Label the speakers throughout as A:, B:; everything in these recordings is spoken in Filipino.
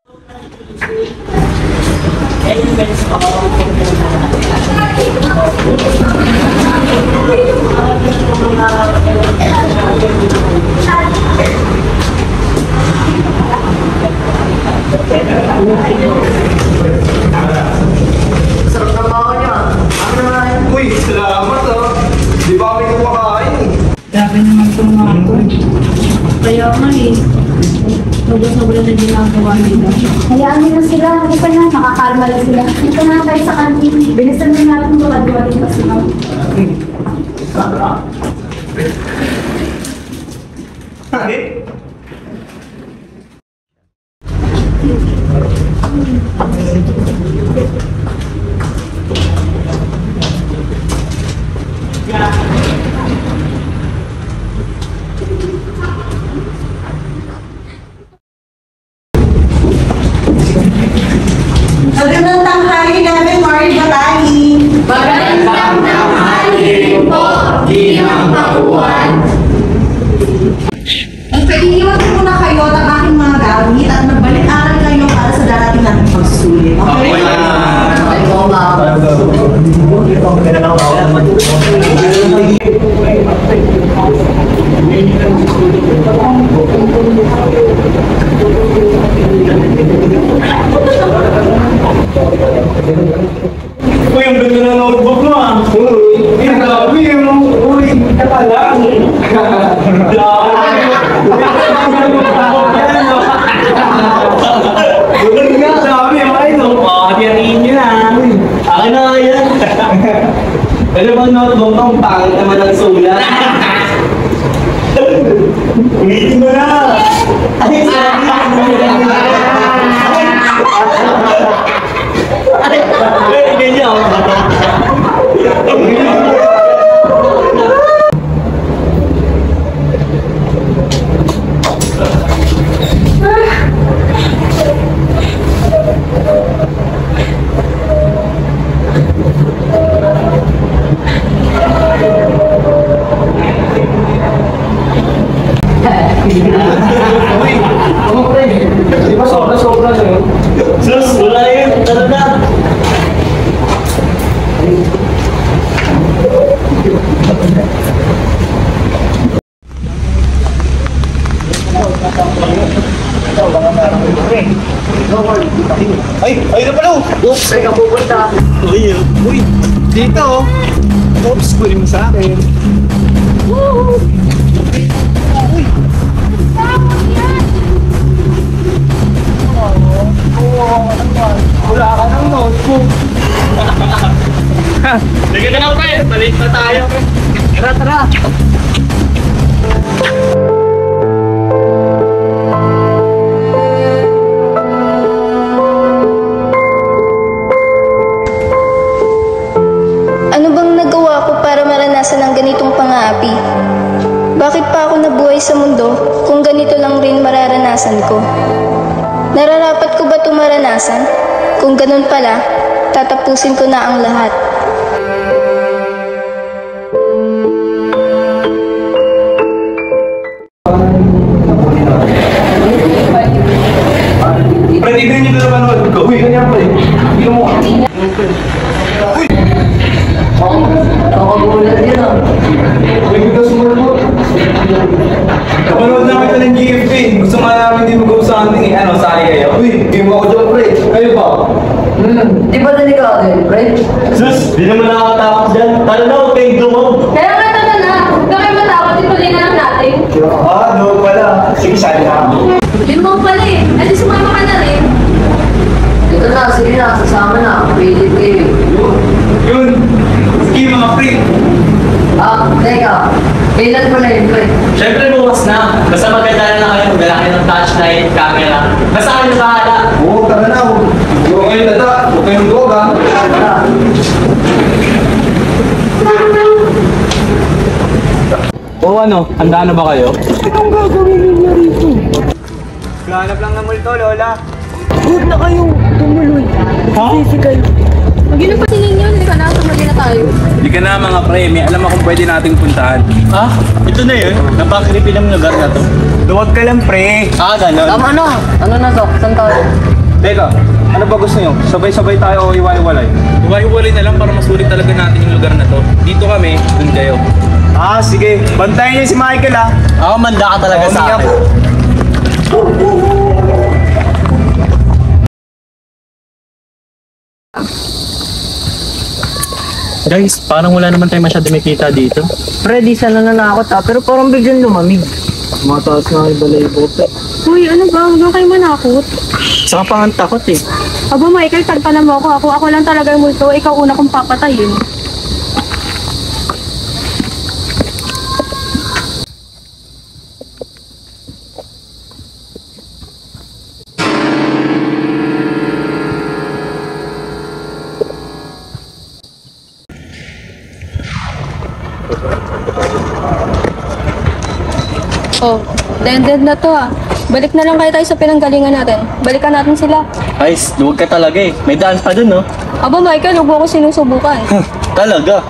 A: Sarap na baka niya.
B: Uy, salamat ah. Di ba kami kumakain eh?
C: Grabe naman itong mga ito. Kaya nga eh. Sobra-sobra na ginagawa nila.
D: Hayaan nila sila. Hindi pa na. Makakalma lang sila. Dito na tayo sa kantin. Bilisan na natin ito. Kagawa din pa sila.
E: Magandang tanghali namin, Mari Batani.
F: Magandang tanghali po, Ginang Bakuan.
E: Iiwan ko muna kayo ng aking mga gamit at magbalik-aral kayo para sa darating nating pagsulit. Okay?
B: Uy, ang ganda ng notebook mo ah. Uy, ang gabi yung uy, ka lang. Sabi mo ay no, hati-hatiin nyo na. Akin na nga yan. Ano bang notebook mo? Ang pangit naman ang sulat. Ulitin mo na. Ay, ganyan. Di ba sobra-sobra sa'yo? Sus, wala yun. Tara na. Ay na pala! Oops, ay ka pupunta. Uy, dito oh. Oops, kunin mo sa akin. Woo! Uy! Wala ka ng notebook. Sige na lang pre, balik na tayo. Tara.
G: Ano bang nagawa ko para maranasan ang ganitong pang-aapi? Bakit pa ako nabuhay sa mundo kung ganito lang rin mararanasan ko? Nararapat ko ba ito maranasan? Kung ganun pala, tatapusin ko na ang lahat.
B: Pwede rin nyo na manood ko. Uy, ganyan pa eh. Hindi mo. Uy!
A: Nakakagulat yan ah.
B: Uy, bigas mo po. Kapanood na kita ng GFP. Gusto nga namin din mag-usahan din eh. Ano, sali kayo? Uy, game ako dyan, pre. Kayo ba?
A: Di ba delikado yun, pre?
B: Sus, di naman nakakatakot dyan. Tala na, huwag kayong dumog.
F: Kaya nga tala na, huwag ka kayo matakot, ituloy na lang natin.
B: Ah, no, pala. Sige, sali na ako.
F: Yun mo pala eh, edi sumama ka na rin.
A: Ito na, sige na, sasama na. Pilit kayo.
B: Yun. Sige, mga pre.
A: Teka. Kailan ko na yun, pre?
H: Siyempre bukas na. Basta maganda na kayo. Magdala kayo ng touchlight, camera. Basta kayo bahala.
B: Oo, tara na. Huwag kayong tata. Huwag kayong dog ha.
H: Oo ano, handa na ba kayo?
C: Anong gagawin ninyo rito?
B: Hanap lang ng multo, Lola.
C: Huwag na kayong tumuloy. Sisi kayo.
F: Mag-inom pa si ninyo, hindi ka na, tumali na tayo.
H: Hindi ka na mga pre, may alam akong pwede nating puntahan. Ah, ito na yun. Napakripi ng lugar na to.
B: Luwag ka lang, pre.
H: Ganon.
A: Tama na. Ano na to? Saan tayo?
B: Teka, ano ba gusto nyo? Sabay-sabay tayo o iwa-iwalay?
I: Iwa-iwalay na lang para masulit talaga natin yung lugar na to. Dito kami, dun kayo.
B: Sige. Bantayan niyo si Michael, ha?
H: Ako manda ka talaga sa akin.
I: Guys, parang wala naman tayo masyado may kita dito.
A: Pre, di sana nanakot pero parang biglang lumamig.
B: Mataas na yung balay ko.
C: Uy, ano ba? Huwag kayo manakot.
B: Saka pa ang takot eh.
C: Aba, Michael, tagpanan mo ako. Ako lang talaga yung multo. Ikaw una kong papatayin.
G: Oh, dead na to ah. Balik na lang kayo tayo sa pinanggalingan natin. Balikan natin sila.
H: Guys, luwag ka talaga eh. May daan pa dun, no?
G: Aba, Michael, huwag mo ako sinusubukan.
H: Talaga.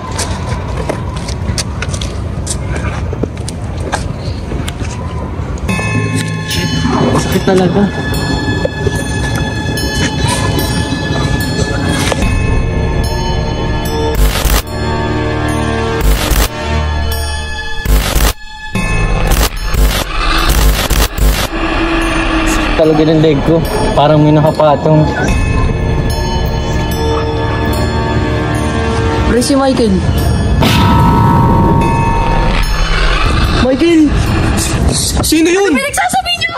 I: Sakit talaga. Talaga ng leg ko. Parang may nakapatong.
A: Pre, si Michael. Michael!
B: Sino yun?
C: Pinagsasabi niyo!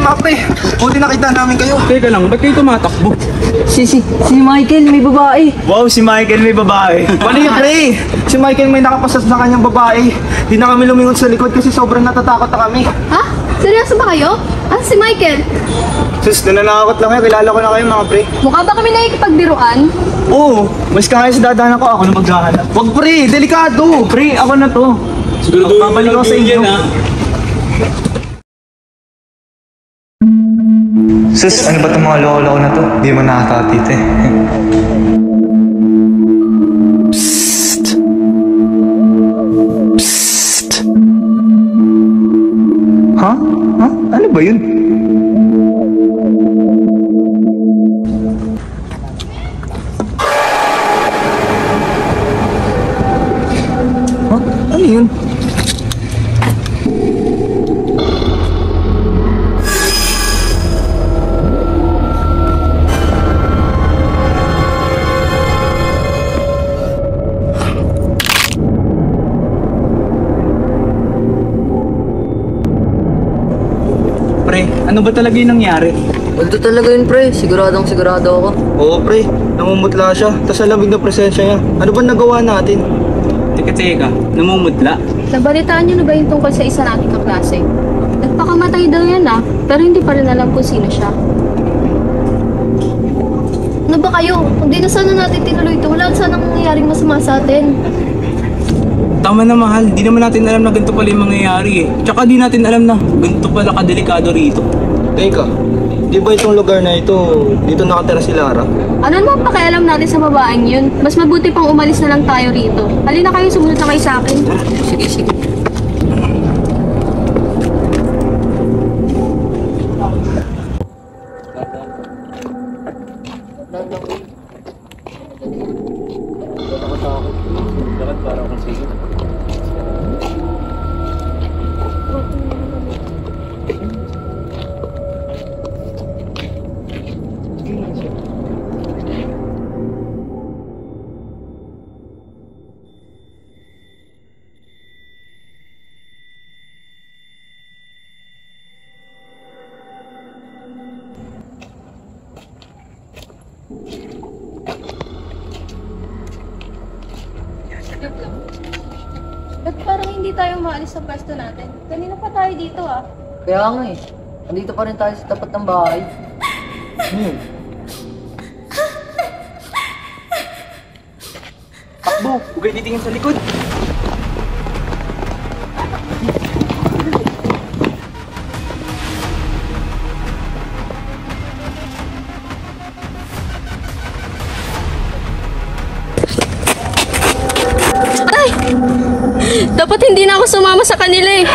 B: Mga pre. Buti nakita namin kayo.
I: Teka lang, ba't kayo tumatakbo?
A: Si Michael, may babae.
B: Wow, si Michael may babae. Mali, pre. Si Michael may nakapasas na kanyang babae. Di na kami lumingon sa likod kasi sobrang natatakot na kami.
F: Ha? Seryoso ba kayo? Ah, si Michael?
B: Sus, nananakot lang kayo. Kilala ko na kayo, mga pre.
F: Mukha ba kami nakikipagbiruan?
B: Oo, mas kaya sa dadaanan ko. Ako na maghahanap. Wag, pre. Delikado. Pre, ako na to.
I: Siguro
B: Babalik ako sa inyo.
J: Sus, ano ba itong mga loko-loko na to? Di mo nakakatita eh. Psst! Psst! Ha? Ha? Ano ba yun?
B: Ha? Ano yun?
I: Ano ba talaga yung nangyari?
A: Waldo talaga yun, pre. Siguradong sigurado ako.
B: Oo, pre. Namumutla siya. Tapos sa lamig na presensya niya. Ano ba nagawa natin?
I: Teka, namumutla.
F: Nabalitaan niyo na ba yung tungkol sa isa nating kaklase? Nagpakamatay daw yan pero hindi pa rin alam kung sino siya. Ano ba kayo? Kung di na sana natin tinuloy ito, wala sanang mangyayaring masama sa atin.
I: Tama na, mahal. Di naman natin alam na ganito pala yung mangyayari eh. Tsaka di natin alam na ganito pala kadelikado rito.
B: Teka, di ba itong lugar na ito, dito nakatira si Lara?
F: Ano naman pakialam natin sa babaeng yun? Mas mabuti pang umalis na lang tayo rito. Halina kayo, sumunod na kayo sa akin.
A: Sige.
F: Ba't parang hindi tayo maalis sa pwesto natin? Kanina pa tayo dito
A: Kaya nga eh. Nandito pa rin tayo sa tapat ng bahay.
B: Takbo! Huwag kayo titingin sa likod!
F: Dapat hindi na ako sumama sa kanila eh.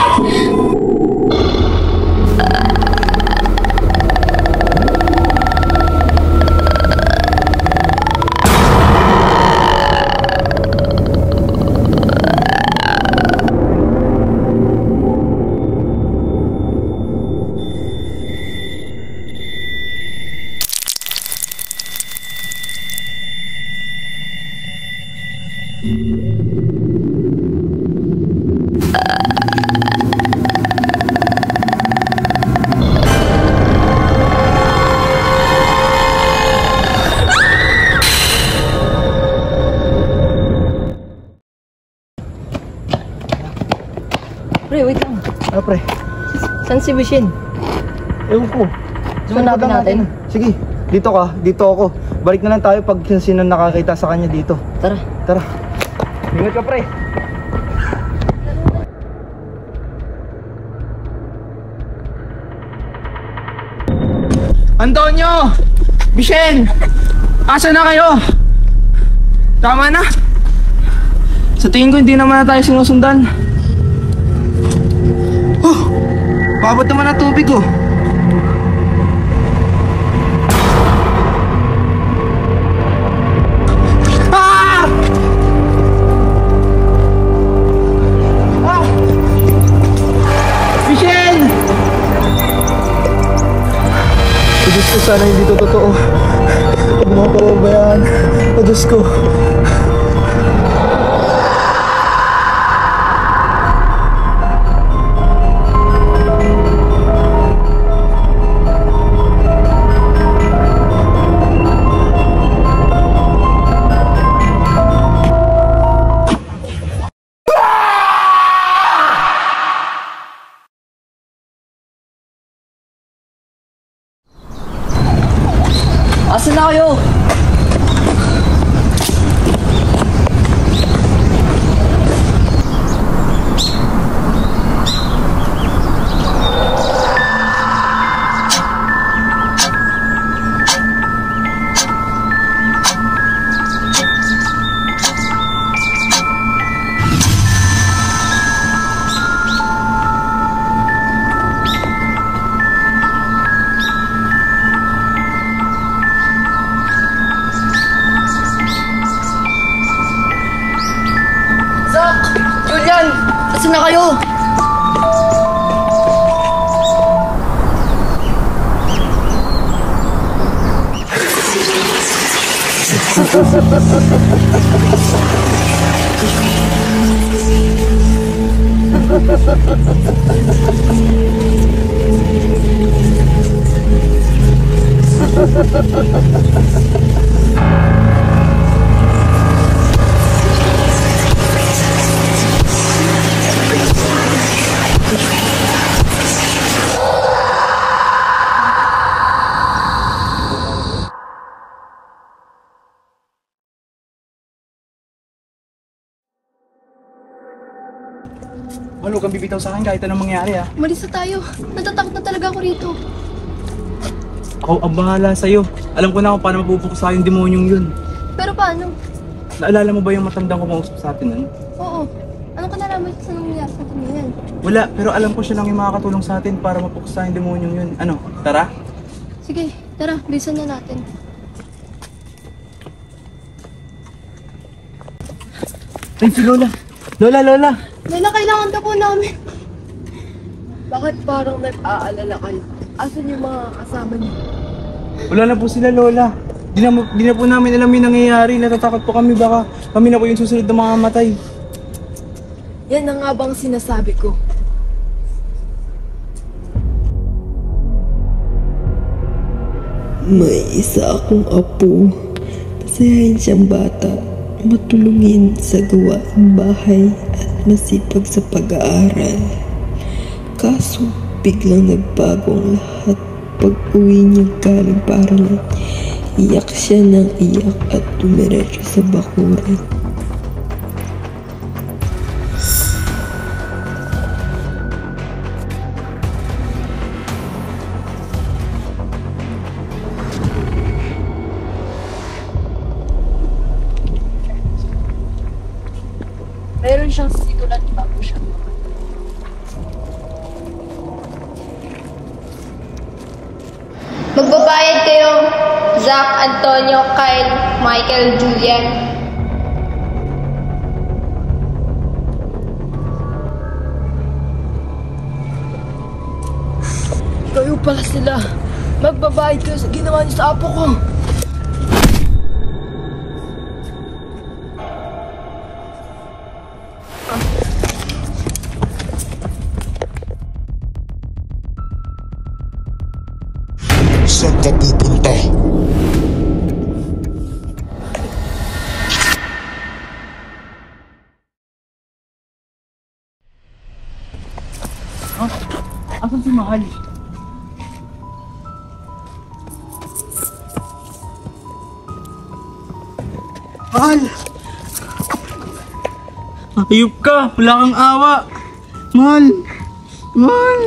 A: Pre, wait lang.
B: Ano pre?
A: Saan si Vishen?
B: Ewan ko.
A: Hanapin natin.
B: Sige, dito ka. Dito ako. Balik na lang tayo pag sino nakakita sa kanya dito.
A: Tara.
B: Tara. Ingat ka pre. Antonio! Vishen! Asa na kayo? Tama na. Sa tingin ko hindi naman na tayo sinusundan. Babot naman ang tubig oh. Ah! Ah! Vishen! Diyos ko, sana hindi ito totoo. Huwag mo ako pababayaan. O Diyos ko.
A: Asan na kayo? Julian! Asan na kayo?
I: Huwag kang bibitaw sa akin kahit anong mangyari ha.
F: Umalis na tayo. Natatakot na talaga ako rito.
I: Ako ang bahala sa'yo. Alam ko na kung paano mapupuksa yung demonyong yun.
F: Pero paano?
I: Naalala mo ba yung matandang kumausap sa atin nun?
F: Oo. Anong kanalaman sa nangyayari sa atin ngayon?
I: Wala, pero alam ko siya lang yung makakatulong sa atin para mapuksa yung demonyong yun. Ano, tara?
F: Sige, tara. Bilisan na natin.
I: Ay, si Lola! Lola!
F: Lola, kailangan ka po namin. Bakit parang nag-aalala kayo? Asan yung mga kasama niyo?
I: Wala na po sila, Lola. Di na po namin alam yung nangyayari. Natatakot po kami, baka kami na po yung susunod na mga matay.
C: Yan na nga bang sinasabi ko?
K: May isa akong apo. Masayahin siyang bata. Matulungin sa gawaing bahay at masipag sa pag-aaral. Kaso biglang nagbago ang lahat. Pag-uwi niya galing paaralan, iyak siya ng iyak at dumiretso sa bakuran.
C: Meron siyang sigulan bago siya.
G: Magbabayad kayo, Zach, Antonio, Kyle, Michael, Julian.
K: Kayo pala sila. Magbabayad kayo sa ginawa niyo sa apo ko.
L: Saan ka pupunta?
I: Asan si Mahal? Mahal! Ayup ka! Wala kang awa! Mahal! Mahal!